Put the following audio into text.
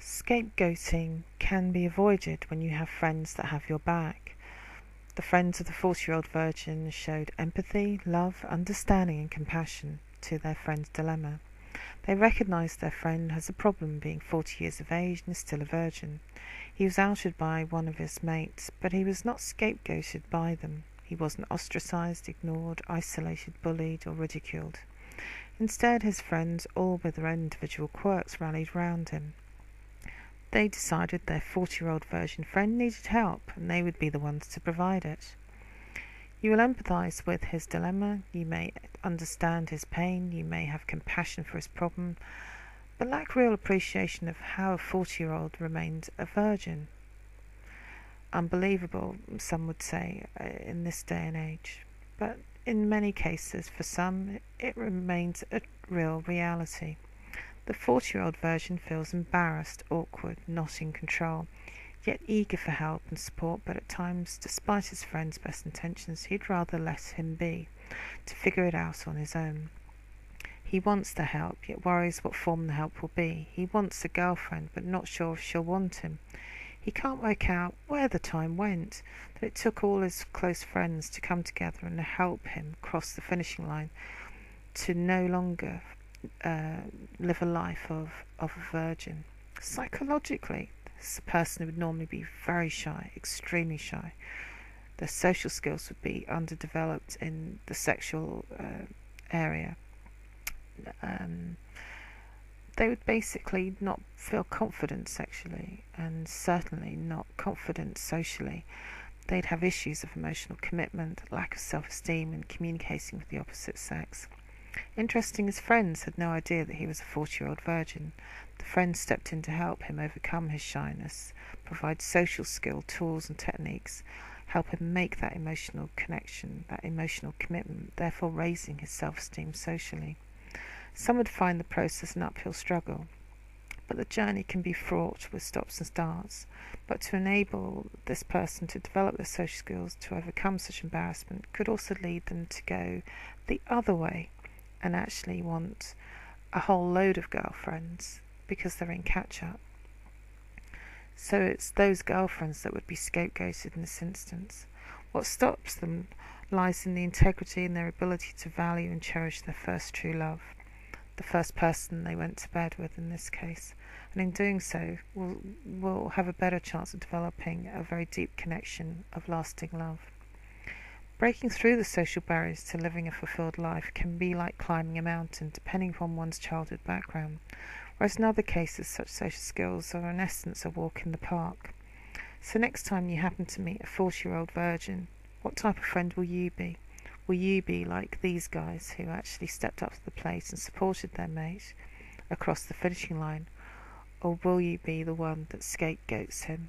Scapegoating can be avoided when you have friends that have your back. The friends of the 40-year-old virgin showed empathy, love, understanding and compassion to their friend's dilemma. They recognised their friend has a problem being 40 years of age and is still a virgin. He was outed by one of his mates, but he was not scapegoated by them. He wasn't ostracised, ignored, isolated, bullied or ridiculed. Instead, his friends, all with their own individual quirks, rallied round him. They decided their 40-year-old virgin friend needed help, and they would be the ones to provide it. You will empathise with his dilemma, you may understand his pain, you may have compassion for his problem, but lack real appreciation of how a 40-year-old remained a virgin. Unbelievable, some would say, in this day and age. But in many cases, for some, it remains a real reality. The 40-year-old virgin feels embarrassed, awkward, not in control, yet eager for help and support, but at times, despite his friend's best intentions, he'd rather let him be, to figure it out on his own. He wants the help, yet worries what form the help will be. He wants a girlfriend, but not sure if she'll want him. He can't work out where the time went, that it took all his close friends to come together and help him cross the finishing line, to no longer live a life of a virgin. Psychologically, this person would normally be very shy, extremely shy. Their social skills would be underdeveloped in the sexual area. They would basically not feel confident sexually, and certainly not confident socially. They'd have issues of emotional commitment, lack of self-esteem, and communicating with the opposite sex. Interesting, his friends had no idea that he was a 40-year-old virgin. The friends stepped in to help him overcome his shyness, provide social skill, tools and techniques, help him make that emotional connection, that emotional commitment, therefore raising his self-esteem socially. Some would find the process an uphill struggle, but the journey can be fraught with stops and starts. But to enable this person to develop their social skills to overcome such embarrassment could also lead them to go the other way and actually want a whole load of girlfriends because they're in catch-up. So it's those girlfriends that would be scapegoated in this instance. What stops them lies in the integrity and their ability to value and cherish their first true love, the first person they went to bed with in this case, and in doing so will have a better chance of developing a very deep connection of lasting love. Breaking through the social barriers to living a fulfilled life can be like climbing a mountain, depending upon one's childhood background, whereas in other cases such social skills are in essence a walk in the park. So next time you happen to meet a 40-year-old virgin, what type of friend will you be? Will you be like these guys who actually stepped up to the plate and supported their mate across the finishing line, or will you be the one that scapegoats him?